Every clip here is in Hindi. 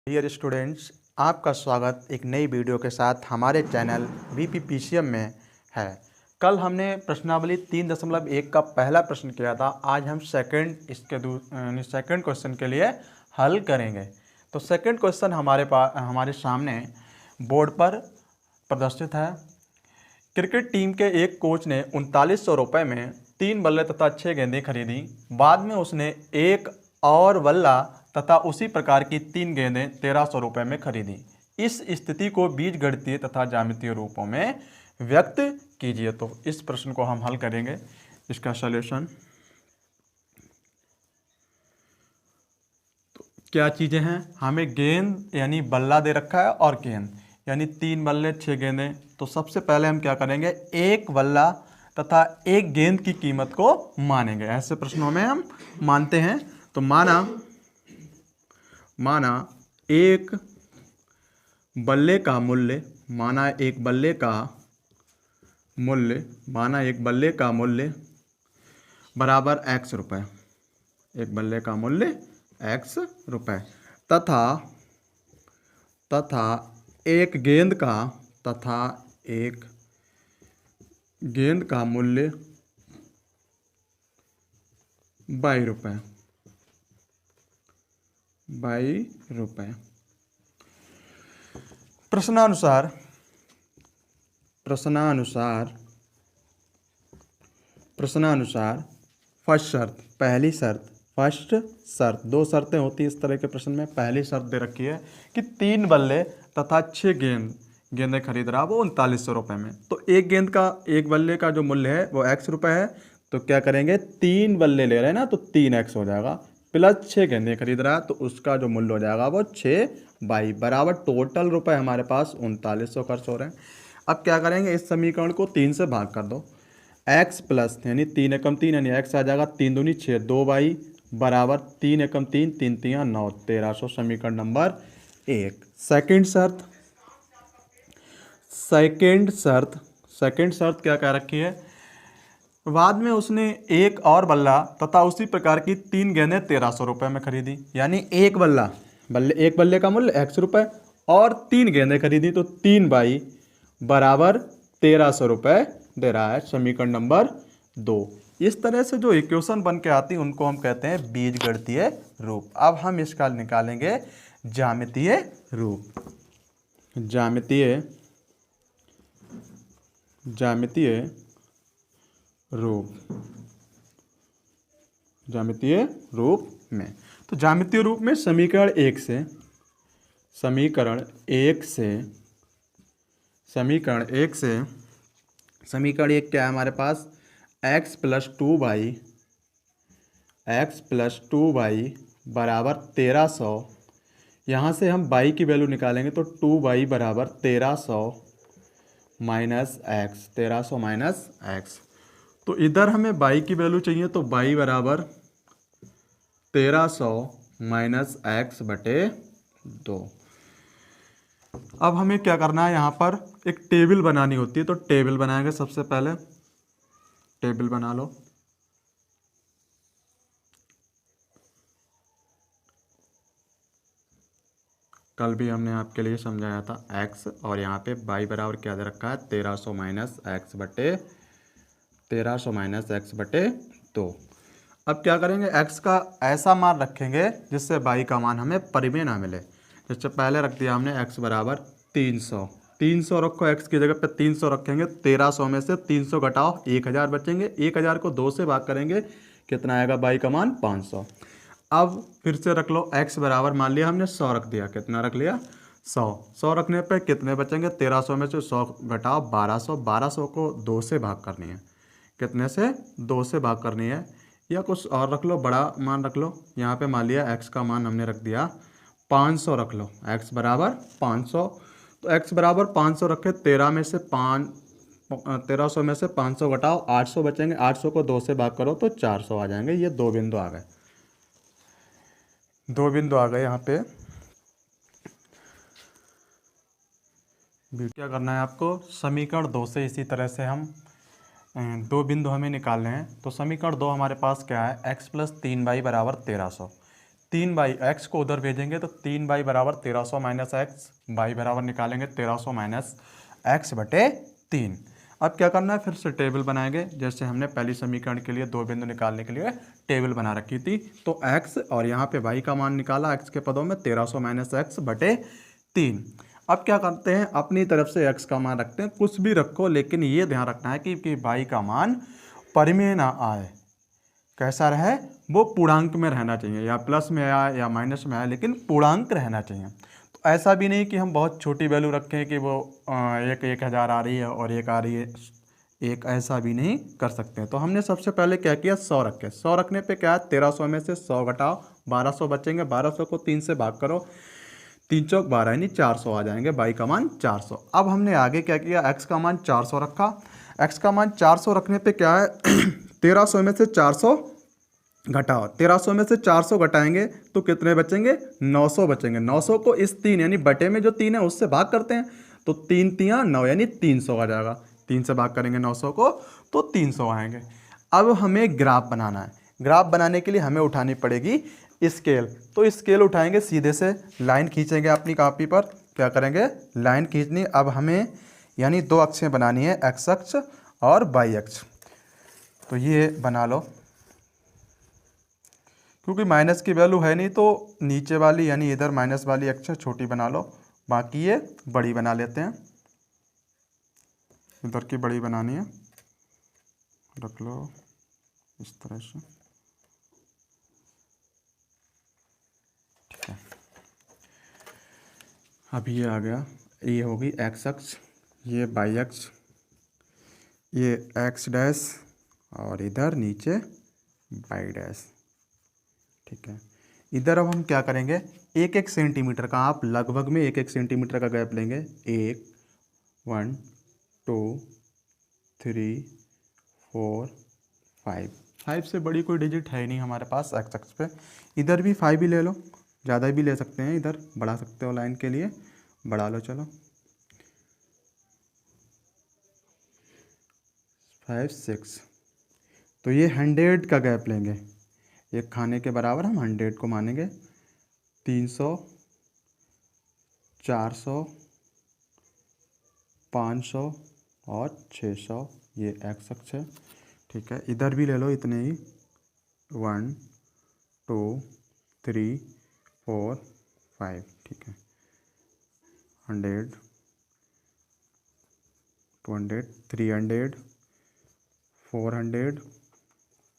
डियर स्टूडेंट्स, आपका स्वागत एक नई वीडियो के साथ हमारे चैनल VPPCM में है। कल हमने प्रश्नावली 3.1 का पहला प्रश्न किया था। आज हम सेकंड क्वेश्चन के लिए हल करेंगे। तो सेकंड क्वेश्चन हमारे सामने बोर्ड पर प्रदर्शित है। क्रिकेट टीम के एक कोच ने 3900 रुपये में 3 बल्ले तथा 6 गेंदें खरीदी। बाद में उसने एक और बल्ला तथा उसी प्रकार की 3 गेंदें 1300 रुपये में खरीदी। इस स्थिति को बीजगणितीय तथा ज्यामितीय रूपों में व्यक्त कीजिए। तो इस प्रश्न को हम हल करेंगे। इसका सॉल्यूशन तो क्या चीज़ें हैं, हमें गेंद यानी बल्ला दे रखा है और गेंद यानी 3 बल्ले 6 गेंदें। तो सबसे पहले हम क्या करेंगे, एक बल्ला तथा एक गेंद की कीमत को मानेंगे। ऐसे प्रश्नों में हम मानते हैं। तो माना एक बल्ले का मूल्य बराबर x रुपये, एक बल्ले का मूल्य x रुपये तथा एक गेंद का मूल्य 22 रुपये। प्रश्नानुसार फर्स्ट शर्त, दो शर्तें होती है इस तरह के प्रश्न में। पहली शर्त दे रखी है कि 3 बल्ले तथा 6 गेंदें खरीद रहा वो 3900 रुपये में। तो एक बल्ले का जो मूल्य है वो x रुपये है। तो क्या करेंगे, 3 बल्ले ले रहे हैं ना, तो 3x हो जाएगा, प्लस 6 गेंदें खरीद रहा है तो उसका जो मूल्य हो जाएगा वो 6/22 बराबर टोटल रुपए हमारे पास 3900 खर्च हो रहे हैं। अब क्या करेंगे, इस समीकरण को 3 से भाग कर दो। x प्लस यानी 3 एकम 3 यानी x आ जाएगा 3 दूनी 6, 2/22 बराबर 3 एकम 3, 3 तियां 9, 1300 समीकरण नंबर 1। सेकंड शर्त क्या कह रखी है, बाद में उसने एक और बल्ला तथा उसी प्रकार की 3 गेंदें 1300 रुपये में खरीदी। यानी एक बल्ले का मूल्य x रुपये और 3 गेंदें खरीदी, तो 3/22 बराबर 1300 रुपये दे रहा है, समीकरण नंबर 2। इस तरह से जो इक्वेशन बन के आती है उनको हम कहते हैं बीजगणितीय रूप। अब हम इसका निकालेंगे ज्यामितीय रूप। ज्यामितीय रूप में, तो ज्यामितीय रूप में समीकरण एक क्या है हमारे पास, x प्लस 2y बराबर 1300। यहाँ से हम y की वैल्यू निकालेंगे तो 2y बराबर 1300 माइनस x। तो इधर हमें y की वैल्यू चाहिए, तो y बराबर 1300 माइनस x बटे 2। अब हमें क्या करना है, यहाँ पर एक टेबल बनानी होती है। तो टेबल बनाएंगे, सबसे पहले टेबल बना लो। कल भी हमने आपके लिए समझाया था x, और यहाँ पे y बराबर क्या दे रखा है, 1300 माइनस x बटे 2। अब क्या करेंगे, x का ऐसा मान रखेंगे जिससे y का मान हमें परिमेय ना मिले। जैसे पहले रख दिया हमने x बराबर 300 रखो, x की जगह पे 300 रखेंगे। 1300 में से 300 घटाओ, 1000 बचेंगे। 1000 को 2 से भाग करेंगे, कितना आएगा, y का मान 500। अब फिर से रख लो, x बराबर मान लिया हमने 100 रख दिया। कितना रख लिया, 100 रखने पे कितने बचेंगे, 1300 में से 100 घटाओ 1200 को 2 से भाग करनी है। कितने से, 2 से भाग करनी है। या कुछ और रख लो, बड़ा मान रख लो। यहाँ पे मान लिया x का मान हमने रख दिया 500 रख लो, x बराबर 500। तो x बराबर 500 रखे, 1300 में से 500 घटाओ, 800 बचेंगे। 800 को 2 से भाग करो तो 400 आ जाएंगे। ये 2 बिंदु आ गए, 2 बिंदु आ गए। यहाँ पे क्या करना है आपको, समीकरण 2 से इसी तरह से हम 2 बिंदु हमें निकालने हैं। तो समीकरण 2 हमारे पास क्या है, x प्लस 3y बराबर 1300। 3 बाई एक्स को उधर भेजेंगे तो 3 बाई बराबर 1300 माइनस एक्स, बाई बराबर निकालेंगे 1300 माइनस एक्स बटे 3। अब क्या करना है, फिर से टेबल बनाएंगे जैसे हमने पहली समीकरण के लिए दो बिंदु निकालने के लिए टेबल बना रखी थी। तो एक्स और यहाँ पे वाई का मान निकाला एक्स के पदों में 1300 माइनस एक्स बटे 3। अब क्या करते हैं, अपनी तरफ से एक्स का मान रखते हैं, कुछ भी रखो लेकिन ये ध्यान रखना है कि वाई का मान परिमेय ना आए, कैसा रहे, वो पूर्णांक में रहना चाहिए, या प्लस में आए या माइनस में आए लेकिन पूर्णांक रहना चाहिए। तो ऐसा भी नहीं कि हम बहुत छोटी वैल्यू रखें कि वो 1000 आ रही है और एक आ रही है एक, ऐसा भी नहीं कर सकते हैं। तो हमने सबसे पहले क्या किया, 100 रखे। 100 रखने पे क्या है, 1300 में से 100 घटाओ 1200 बचेंगे, 1200 को 3 से भाग करो, 3 चौक 12 यानी 400 आ जाएंगे, बाई का मान 400। अब हमने आगे क्या किया, एक्स का मान 400 रखा। एक्स का मान 400 रखने पे क्या है 1300 में से 400 घटाओ, 1300 में से 400 घटाएंगे तो कितने बचेंगे, 900 बचेंगे। 900 को इस 3 यानी बटे में जो 3 है उससे भाग करते हैं, तो 3 तियाँ 9 यानी 300 आ जाएगा। 3 से भाग करेंगे 900 को तो 300 आएंगे। अब हमें ग्राफ बनाना है। ग्राफ बनाने के लिए हमें उठानी पड़ेगी स्केल। तो स्केल उठाएंगे, सीधे से लाइन खींचेंगे अपनी कॉपी पर। क्या करेंगे, लाइन खींचनी। अब हमें यानी दो अक्षें बनानी है, एक्स अक्ष और वाई अक्ष। तो ये बना लो, क्योंकि माइनस की वैल्यू है नहीं तो नीचे वाली यानी इधर माइनस वाली अक्षर छोटी बना लो, बाकी ये बड़ी बना लेते हैं। इधर की बड़ी बनानी है, रख लो इस तरह से, ठीक है। अब ये आ गया, ये होगी एक्स अक्ष, ये वाई अक्ष, ये एक्स डैश और इधर नीचे वाई डैश, ठीक है। इधर अब हम क्या करेंगे, एक एक सेंटीमीटर का, आप लगभग में एक एक सेंटीमीटर का गैप लेंगे। 1 1 2 3 4 5 से बड़ी कोई डिजिट है ही नहीं हमारे पास एक्स अक्ष पे। इधर भी 5 ही ले लो, ज़्यादा भी ले सकते हैं, इधर बढ़ा सकते हो लाइन के लिए, बढ़ा लो। चलो 5 6, तो ये 100 का गैप लेंगे, एक खाने के बराबर हम 100 को मानेंगे। 300 400 500 और 600, ये एक्स अक्ष है, ठीक है। इधर भी ले लो इतने ही, 1 2 3 4 5, ठीक है। 100 200 300 400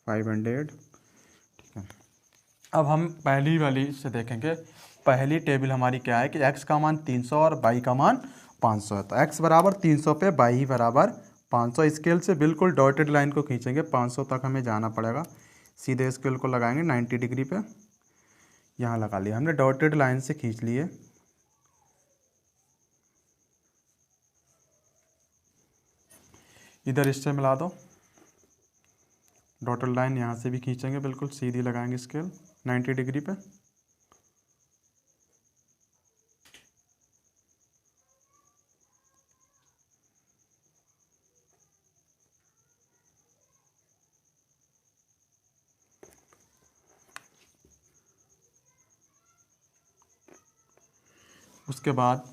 500, ठीक है। अब हम पहली वाली से देखेंगे। पहली टेबल हमारी क्या है कि x का मान 300 और y का मान 500 है। तो x बराबर 300 पे y बराबर 500, स्केल से बिल्कुल डॉटेड लाइन को खींचेंगे, 500 तक हमें जाना पड़ेगा। सीधे स्केल को लगाएंगे 90 डिग्री पे, यहाँ लगा लिया हमने, डॉटेड लाइन से खींच लिए। इधर इससे मिला दो, डॉटेड लाइन यहाँ से भी खींचेंगे, बिल्कुल सीधी लगाएंगे स्केल 90 डिग्री पे। उसके बाद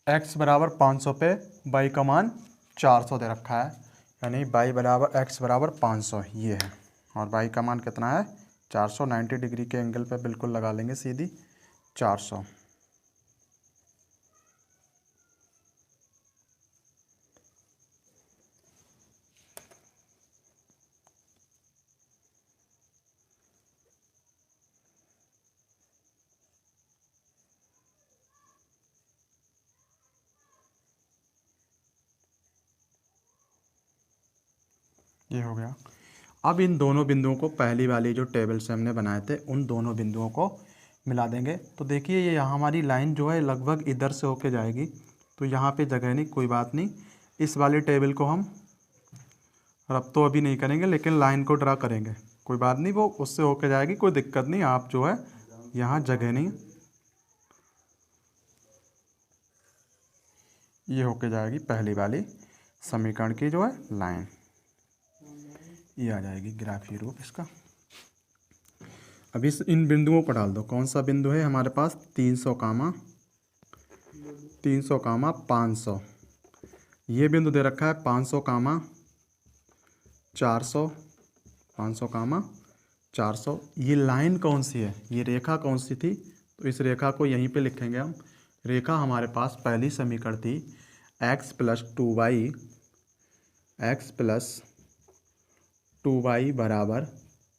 x बराबर 500 पे y का मान 400 दे रखा है, यानी y बराबर x बराबर 500 ये है, और y का मान कितना है 400। 90 डिग्री के एंगल पे बिल्कुल लगा लेंगे सीधी 400। ये हो गया। अब इन दोनों बिंदुओं को पहली वाली जो टेबल से हमने बनाए थे उन दोनों बिंदुओं को मिला देंगे। तो देखिए ये यहाँ हमारी लाइन जो है लगभग इधर से होके जाएगी, तो यहाँ पे जगह नहीं, कोई बात नहीं। इस वाली टेबल को हम रब तो अभी नहीं करेंगे लेकिन लाइन को ड्रा करेंगे, कोई बात नहीं, वो उससे होके जाएगी, कोई दिक्कत नहीं। आप जो है यहाँ जगह नहीं, ये होके जाएगी पहली वाली समीकरण की जो है लाइन, ये आ जाएगी ग्राफीय रूप इसका। अब इन बिंदुओं को डाल दो। कौन सा बिंदु है हमारे पास? 300 कामा 500। ये बिंदु दे रखा है 500 कामा 400, 500 कामा 400। ये लाइन कौन सी है, ये रेखा कौन सी थी? तो इस रेखा को यहीं पे लिखेंगे हम। रेखा हमारे पास पहली समीकरण थी x + 2y बराबर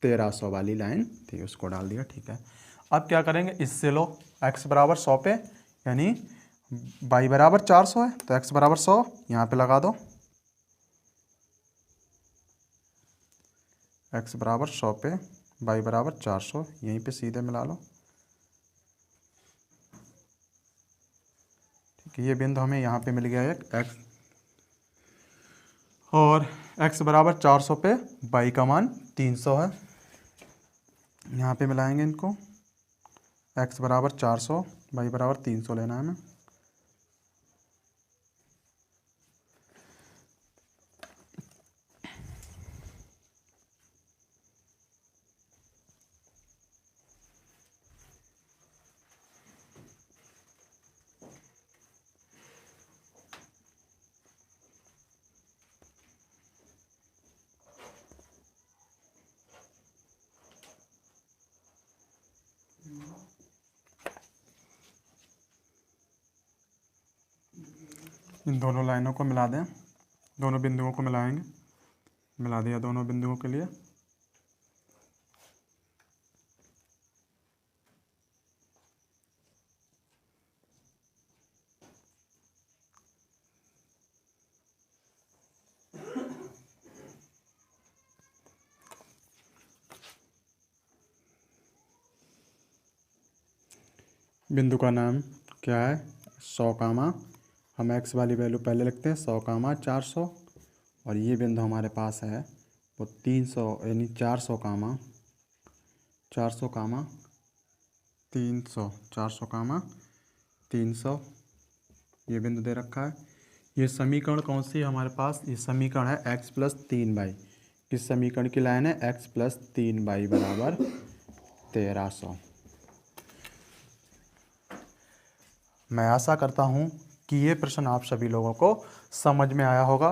1300 वाली लाइन थी, उसको डाल दिया। ठीक है, अब क्या करेंगे, इससे लो x बराबर 100 पे, यानी y बराबर 400 है तो x बराबर 100 यहाँ पे लगा दो। x बराबर 100 पे y बराबर 400 यहीं पे सीधे मिला लो। ठीक है, ये बिंदु हमें यहाँ पे मिल गया एक x, और x बराबर 400 पे y का मान 300 है। यहाँ पे मिलाएंगे इनको, x बराबर 400 y बराबर 300 लेना है हमें। इन दोनों लाइनों को मिला दें, दोनों बिंदुओं को मिलाएंगे। मिला दिया दोनों बिंदुओं के लिए। बिंदु का नाम क्या है? 100 कामा, हम x वाली वैल्यू पहले लिखते हैं, 100 कामा 400। और ये बिंदु हमारे पास है वो 300, यानी 400 कामा 300, 400 कामा 300 ये बिंदु दे रखा है। ये समीकरण कौन सी है हमारे पास? ये समीकरण है x + 3y। किस समीकरण की लाइन है? x + 3y बराबर 1300। मैं आशा करता हूँ कि ये प्रश्न आप सभी लोगों को समझ में आया होगा।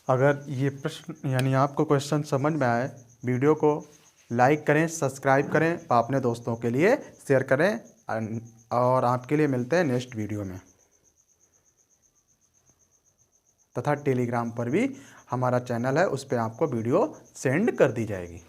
अगर ये प्रश्न यानी आपको क्वेश्चन समझ में आए, वीडियो को लाइक करें, सब्सक्राइब करें, अपने दोस्तों के लिए शेयर करें, और आपके लिए मिलते हैं नेक्स्ट वीडियो में। तथा टेलीग्राम पर भी हमारा चैनल है, उस पर आपको वीडियो सेंड कर दी जाएगी।